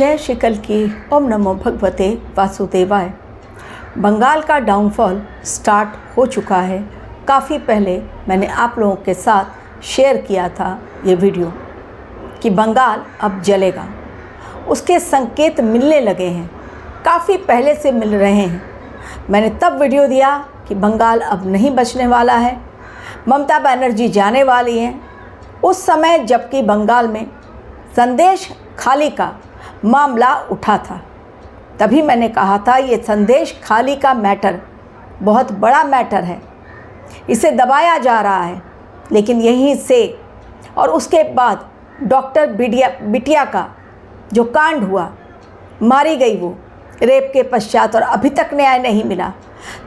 जय श्री कल की। ओम नमो भगवते वासुदेवाय। बंगाल का डाउनफॉल स्टार्ट हो चुका है। काफ़ी पहले मैंने आप लोगों के साथ शेयर किया था ये वीडियो कि बंगाल अब जलेगा। उसके संकेत मिलने लगे हैं, काफ़ी पहले से मिल रहे हैं। मैंने तब वीडियो दिया कि बंगाल अब नहीं बचने वाला है, ममता बनर्जी जाने वाली हैं। उस समय जबकि बंगाल में संदेश खाली का मामला उठा था, तभी मैंने कहा था ये संदेश खाली का मैटर बहुत बड़ा मैटर है, इसे दबाया जा रहा है। लेकिन यहीं से और उसके बाद डॉक्टर बिटिया का जो कांड हुआ, मारी गई वो रेप के पश्चात, और अभी तक न्याय नहीं मिला।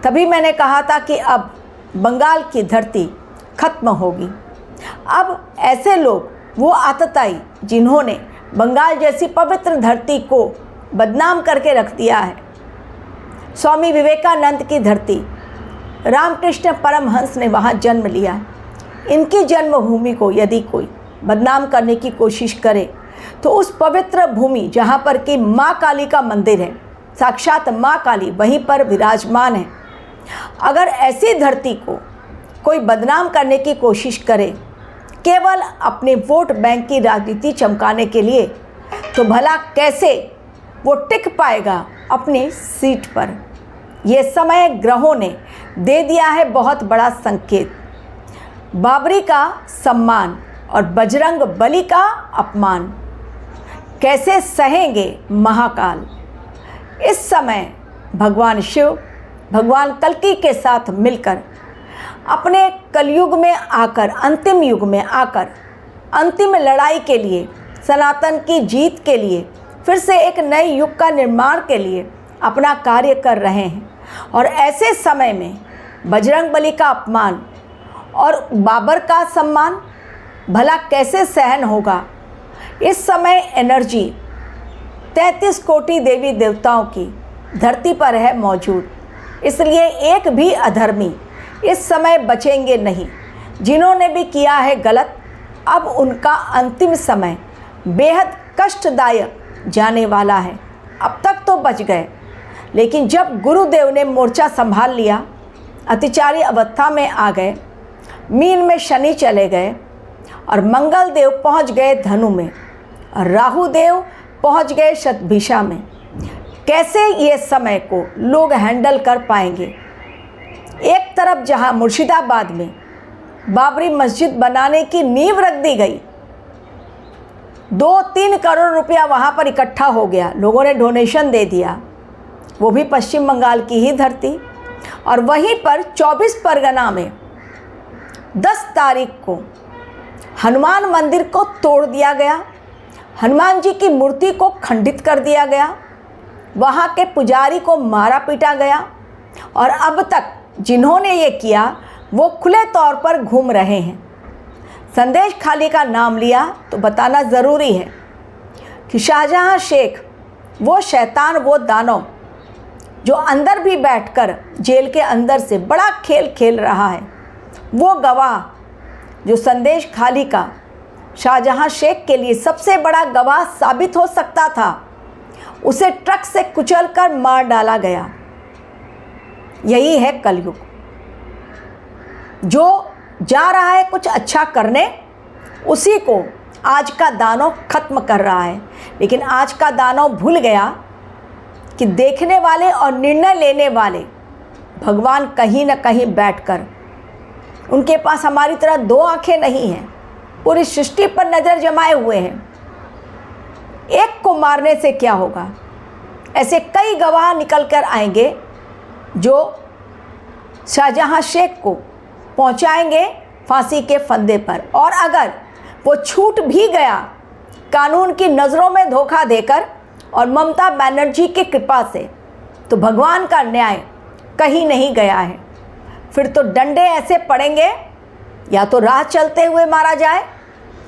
तभी मैंने कहा था कि अब बंगाल की धरती खत्म होगी। अब ऐसे लोग, वो आतताई जिन्होंने बंगाल जैसी पवित्र धरती को बदनाम करके रख दिया है, स्वामी विवेकानंद की धरती, रामकृष्ण परमहंस ने वहाँ जन्म लिया, इनकी जन्मभूमि को यदि कोई बदनाम करने की कोशिश करे तो उस पवित्र भूमि जहाँ पर कि माँ काली का मंदिर है, साक्षात माँ काली वहीं पर विराजमान है, अगर ऐसी धरती को कोई बदनाम करने की कोशिश करे केवल अपने वोट बैंक की राजनीति चमकाने के लिए, तो भला कैसे वो टिक पाएगा अपनी सीट पर। ये समय ग्रहों ने दे दिया है बहुत बड़ा संकेत। बाबरी का सम्मान और बजरंग बली का अपमान कैसे सहेंगे महाकाल। इस समय भगवान शिव, भगवान कल्कि के साथ मिलकर अपने कलयुग में आकर, अंतिम युग में आकर, अंतिम लड़ाई के लिए, सनातन की जीत के लिए, फिर से एक नए युग का निर्माण के लिए अपना कार्य कर रहे हैं। और ऐसे समय में बजरंगबली का अपमान और बाबर का सम्मान भला कैसे सहन होगा। इस समय एनर्जी 33 कोटि देवी देवताओं की धरती पर है मौजूद, इसलिए एक भी अधर्मी इस समय बचेंगे नहीं। जिन्होंने भी किया है गलत, अब उनका अंतिम समय बेहद कष्टदायक जाने वाला है। अब तक तो बच गए, लेकिन जब गुरुदेव ने मोर्चा संभाल लिया, अतिचारी अवस्था में आ गए, मीन में शनि चले गए और मंगल देव पहुँच गए धनु में और राहु देव पहुँच गए शतभिषा में, कैसे ये समय को लोग हैंडल कर पाएंगे। एक तरफ जहां मुर्शिदाबाद में बाबरी मस्जिद बनाने की नींव रख दी गई, 2-3 करोड़ रुपया वहां पर इकट्ठा हो गया, लोगों ने डोनेशन दे दिया, वो भी पश्चिम बंगाल की ही धरती। और वहीं पर 24 परगना में 10 तारीख को हनुमान मंदिर को तोड़ दिया गया, हनुमान जी की मूर्ति को खंडित कर दिया गया, वहाँ के पुजारी को मारा पीटा गया। और अब तक जिन्होंने ये किया वो खुले तौर पर घूम रहे हैं। संदेश खाली का नाम लिया तो बताना ज़रूरी है कि शाहजहां शेख, वो शैतान, वो दानव जो अंदर भी बैठकर जेल के अंदर से बड़ा खेल खेल रहा है, वो गवाह जो संदेश खाली का शाहजहां शेख के लिए सबसे बड़ा गवाह साबित हो सकता था, उसे ट्रक से कुचलकर मार डाला गया। यही है कलयुग। जो जा रहा है कुछ अच्छा करने, उसी को आज का दानव खत्म कर रहा है। लेकिन आज का दानव भूल गया कि देखने वाले और निर्णय लेने वाले भगवान कहीं न कहीं बैठकर, उनके पास हमारी तरह 2 आंखें नहीं हैं, पूरी सृष्टि पर नज़र जमाए हुए हैं। एक को मारने से क्या होगा, ऐसे कई गवाह निकल कर आएंगे जो शाहजहां शेख को पहुंचाएंगे फांसी के फंदे पर। और अगर वो छूट भी गया कानून की नज़रों में धोखा देकर और ममता बनर्जी की कृपा से, तो भगवान का न्याय कहीं नहीं गया है। फिर तो डंडे ऐसे पड़ेंगे, या तो राह चलते हुए मारा जाए,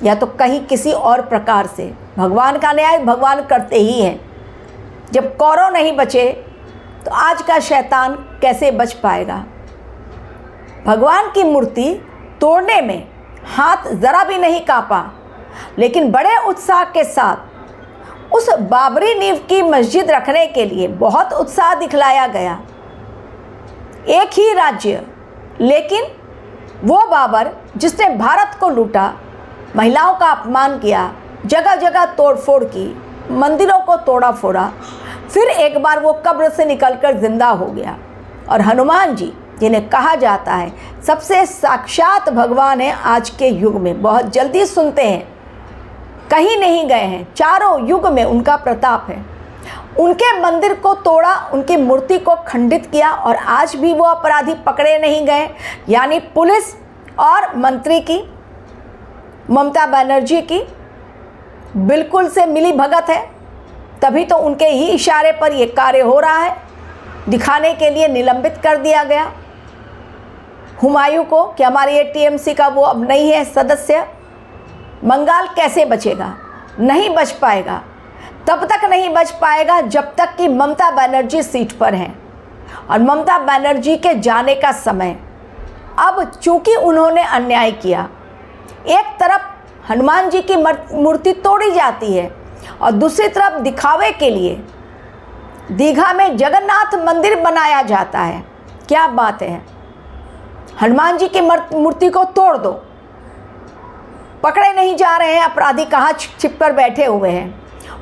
या तो कहीं किसी और प्रकार से। भगवान का न्याय भगवान करते ही हैं। जब कौरव नहीं बचे तो आज का शैतान कैसे बच पाएगा। भगवान की मूर्ति तोड़ने में हाथ ज़रा भी नहीं कांपा, लेकिन बड़े उत्साह के साथ उस बाबरी नींव की मस्जिद रखने के लिए बहुत उत्साह दिखलाया गया। एक ही राज्य, लेकिन वो बाबर जिसने भारत को लूटा, महिलाओं का अपमान किया, जगह जगह तोड़फोड़ की, मंदिरों को तोड़ा फोड़ा, फिर एक बार वो कब्र से निकलकर जिंदा हो गया। और हनुमान जी, जिन्हें कहा जाता है सबसे साक्षात भगवान है आज के युग में, बहुत जल्दी सुनते हैं, कहीं नहीं गए हैं, चारों युग में उनका प्रताप है। उनके मंदिर को तोड़ा, उनकी मूर्ति को खंडित किया, और आज भी वो अपराधी पकड़े नहीं गए। यानी पुलिस और मंत्री की, ममता बनर्जी की बिल्कुल से मिली भगत है, तभी तो उनके ही इशारे पर ये कार्य हो रहा है। दिखाने के लिए निलंबित कर दिया गया हुमायूं को कि हमारे ये टीएमसी का वो अब नहीं है सदस्य। बंगाल कैसे बचेगा? नहीं बच पाएगा। तब तक नहीं बच पाएगा जब तक कि ममता बनर्जी सीट पर हैं। और ममता बनर्जी के जाने का समय अब, चूंकि उन्होंने अन्याय किया, एक तरफ हनुमान जी की मूर्ति तोड़ी जाती है और दूसरी तरफ दिखावे के लिए दीघा में जगन्नाथ मंदिर बनाया जाता है। क्या बात है! हनुमान जी की मूर्ति को तोड़ दो, पकड़े नहीं जा रहे हैं अपराधी, कहाँ छिप कर बैठे हुए हैं,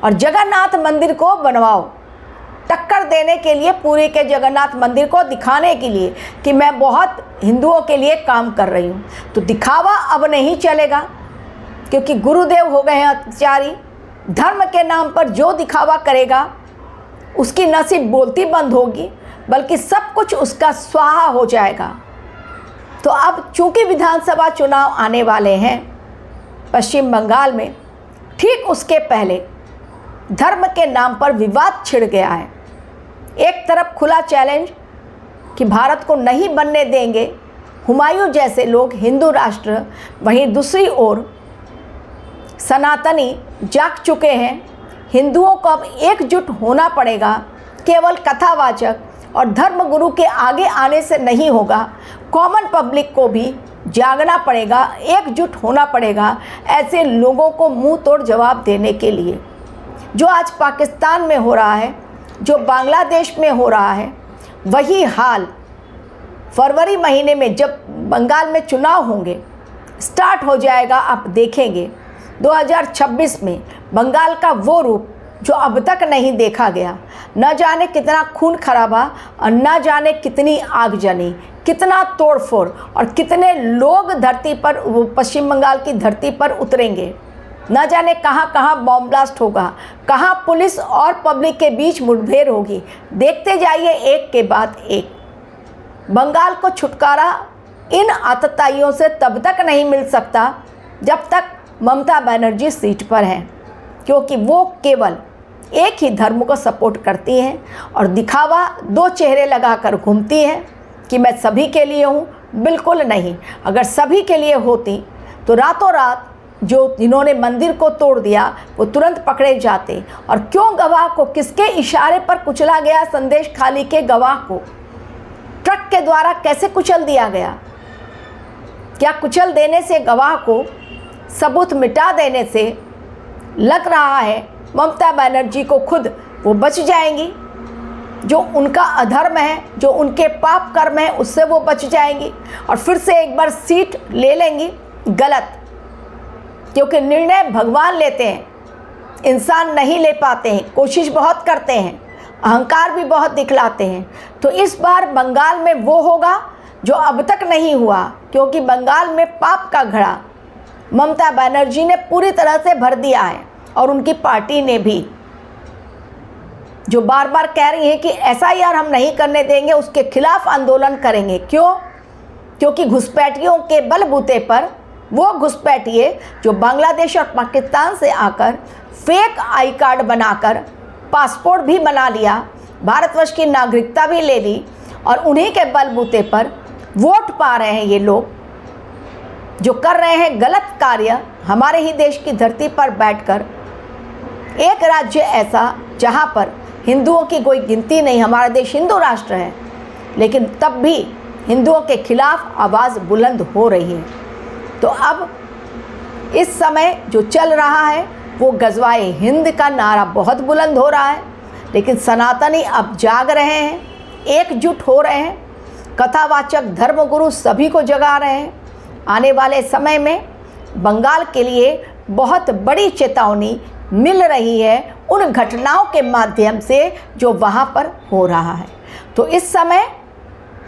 और जगन्नाथ मंदिर को बनवाओ, टक्कर देने के लिए, पूरी के जगन्नाथ मंदिर को दिखाने के लिए कि मैं बहुत हिंदुओं के लिए काम कर रही हूँ। तो दिखावा अब नहीं चलेगा, क्योंकि गुरुदेव हो गए हैं अत्याचारी। धर्म के नाम पर जो दिखावा करेगा उसकी न सिर्फ बोलती बंद होगी, बल्कि सब कुछ उसका स्वाहा हो जाएगा। तो अब चूंकि विधानसभा चुनाव आने वाले हैं पश्चिम बंगाल में, ठीक उसके पहले धर्म के नाम पर विवाद छिड़ गया है। एक तरफ खुला चैलेंज कि भारत को नहीं बनने देंगे हुमायूं जैसे लोग हिंदू राष्ट्र, वहीं दूसरी ओर सनातनी जाग चुके हैं। हिंदुओं को अब एकजुट होना पड़ेगा, केवल कथावाचक और धर्मगुरु के आगे आने से नहीं होगा। कॉमन पब्लिक को भी जागना पड़ेगा, एकजुट होना पड़ेगा ऐसे लोगों को मुंह तोड़ जवाब देने के लिए। जो आज पाकिस्तान में हो रहा है, जो बांग्लादेश में हो रहा है, वही हाल फरवरी महीने में जब बंगाल में चुनाव होंगे स्टार्ट हो जाएगा। आप देखेंगे 2026 में बंगाल का वो रूप जो अब तक नहीं देखा गया। न जाने कितना खून खराबा और न जाने कितनी आगजनी, कितना तोड़फोड़, और कितने लोग धरती पर, पश्चिम बंगाल की धरती पर उतरेंगे। न जाने कहाँ कहाँ बॉम्ब ब्लास्ट होगा, कहाँ पुलिस और पब्लिक के बीच मुठभेड़ होगी। देखते जाइए एक के बाद एक। बंगाल को छुटकारा इन आतताइयों से तब तक नहीं मिल सकता जब तक ममता बनर्जी सीट पर हैं, क्योंकि वो केवल एक ही धर्म को सपोर्ट करती हैं और दिखावा, दो चेहरे लगाकर घूमती हैं कि मैं सभी के लिए हूँ। बिल्कुल नहीं। अगर सभी के लिए होती तो रातों रात जिन्होंने मंदिर को तोड़ दिया वो तुरंत पकड़े जाते। और क्यों गवाह को, किसके इशारे पर कुचला गया? संदेश खाली के गवाह को ट्रक के द्वारा कैसे कुचल दिया गया? क्या कुचल देने से, गवाह को सबूत मिटा देने से लग रहा है ममता बनर्जी को खुद वो बच जाएंगी? जो उनका अधर्म है, जो उनके पाप कर्म है, उससे वो बच जाएंगी और फिर से एक बार सीट ले लेंगी? गलत। क्योंकि निर्णय भगवान लेते हैं, इंसान नहीं ले पाते हैं। कोशिश बहुत करते हैं, अहंकार भी बहुत दिखलाते हैं। तो इस बार बंगाल में वो होगा जो अब तक नहीं हुआ, क्योंकि बंगाल में पाप का घड़ा ममता बनर्जी ने पूरी तरह से भर दिया है, और उनकी पार्टी ने भी, जो बार बार कह रही है कि एसआईआर हम नहीं करने देंगे, उसके खिलाफ आंदोलन करेंगे। क्यों? क्योंकि घुसपैठियों के बलबूते पर, वो घुसपैठिए जो बांग्लादेश और पाकिस्तान से आकर फेक आई कार्ड बनाकर पासपोर्ट भी बना लिया, भारतवर्ष की नागरिकता भी ले ली, और उन्हीं के बलबूते पर वोट पा रहे हैं ये लोग, जो कर रहे हैं गलत कार्य हमारे ही देश की धरती पर बैठकर। एक राज्य ऐसा जहां पर हिंदुओं की कोई गिनती नहीं, हमारा देश हिंदू राष्ट्र है, लेकिन तब भी हिंदुओं के खिलाफ आवाज़ बुलंद हो रही है। तो अब इस समय जो चल रहा है वो गजवाए हिंद का नारा बहुत बुलंद हो रहा है, लेकिन सनातनी अब जाग रहे हैं, एकजुट हो रहे हैं, कथावाचक धर्मगुरु सभी को जगा रहे हैं। आने वाले समय में बंगाल के लिए बहुत बड़ी चेतावनी मिल रही है उन घटनाओं के माध्यम से जो वहाँ पर हो रहा है। तो इस समय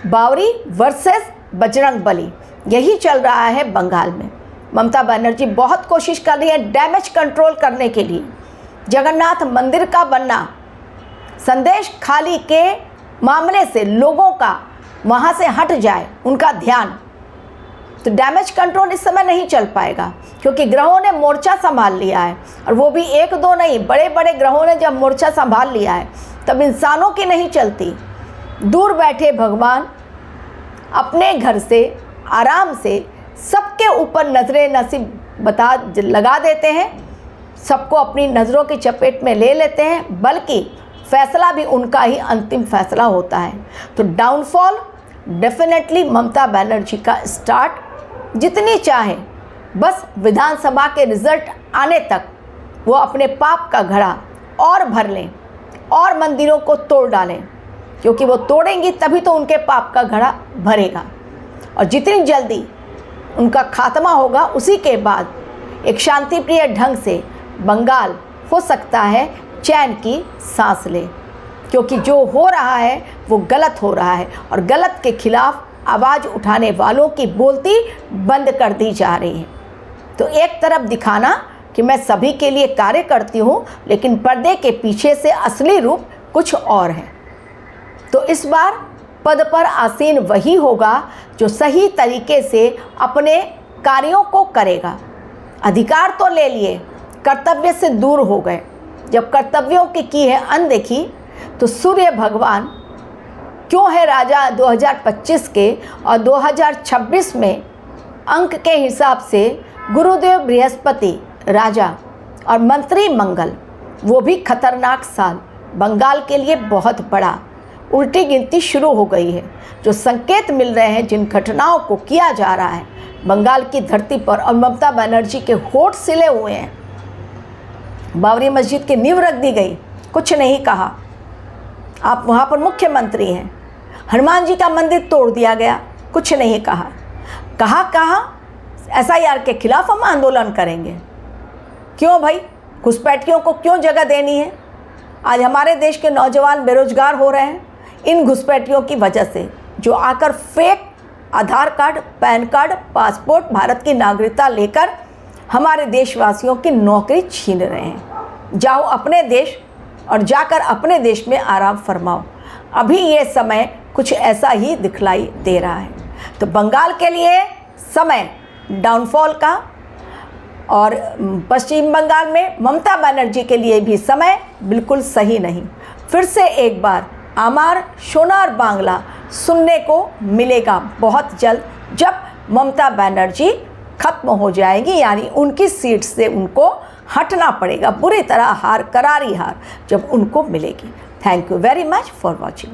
बावरी वर्सेस बजरंगबली यही चल रहा है बंगाल में। ममता बनर्जी बहुत कोशिश कर रही है डैमेज कंट्रोल करने के लिए। जगन्नाथ मंदिर का बनना, संदेश खाली के मामले से लोगों का वहाँ से हट जाए उनका ध्यान, तो डैमेज कंट्रोल इस समय नहीं चल पाएगा, क्योंकि ग्रहों ने मोर्चा संभाल लिया है। और वो भी एक दो नहीं, बड़े बड़े ग्रहों ने जब मोर्चा संभाल लिया है तब इंसानों की नहीं चलती। दूर बैठे भगवान अपने घर से आराम से सबके ऊपर नजरें नसीब लगा देते हैं, सबको अपनी नज़रों की चपेट में ले लेते हैं, बल्कि फैसला भी उनका ही अंतिम फैसला होता है। तो डाउनफॉल डेफिनेटली ममता बनर्जी का स्टार्ट जितनी चाहे, बस विधानसभा के रिजल्ट आने तक वो अपने पाप का घड़ा और भर लें और मंदिरों को तोड़ डालें, क्योंकि वो तोड़ेंगी तभी तो उनके पाप का घड़ा भरेगा। और जितनी जल्दी उनका खात्मा होगा, उसी के बाद एक शांतिप्रिय ढंग से बंगाल हो सकता है चैन की सांस ले, क्योंकि जो हो रहा है वो गलत हो रहा है और गलत के खिलाफ आवाज़ उठाने वालों की बोलती बंद कर दी जा रही है। तो एक तरफ दिखाना कि मैं सभी के लिए कार्य करती हूँ, लेकिन पर्दे के पीछे से असली रूप कुछ और है। तो इस बार पद पर आसीन वही होगा जो सही तरीके से अपने कार्यों को करेगा। अधिकार तो ले लिए, कर्तव्य से दूर हो गए। जब कर्तव्यों की है अनदेखी, तो सूर्य भगवान क्यों है राजा 2025 के, और 2026 में अंक के हिसाब से गुरुदेव बृहस्पति राजा और मंत्री मंगल, वो भी खतरनाक साल बंगाल के लिए बहुत बड़ा। उल्टी गिनती शुरू हो गई है। जो संकेत मिल रहे हैं, जिन घटनाओं को किया जा रहा है बंगाल की धरती पर, और ममता बनर्जी के होठ सिले हुए हैं। बाबरी मस्जिद की नींव रख दी गई, कुछ नहीं कहा। आप वहाँ पर मुख्यमंत्री हैं। हनुमान जी का मंदिर तोड़ दिया गया, कुछ नहीं कहा। कहा SIR के खिलाफ हम आंदोलन करेंगे। क्यों भाई, घुसपैठियों को क्यों जगह देनी है? आज हमारे देश के नौजवान बेरोजगार हो रहे हैं इन घुसपैठियों की वजह से, जो आकर fake Aadhaar card, PAN card, passport, Bharat की नागरिकता लेकर हमारे देशवासियों की नौकरी छीन रहे हैं। जाओ अपने देश और जाकर अपने देश में आराम फरमाओ। अभी ये समय कुछ ऐसा ही दिखलाई दे रहा है। तो बंगाल के लिए समय डाउनफॉल का, और पश्चिम बंगाल में ममता बनर्जी के लिए भी समय बिल्कुल सही नहीं। फिर से एक बार आमार सोनार बांग्ला सुनने को मिलेगा बहुत जल्द, जब ममता बनर्जी खत्म हो जाएगी, यानी उनकी सीट से उनको हटना पड़ेगा। बुरी तरह हार, करारी हार जब उनको मिलेगी। Thank you very much for watching.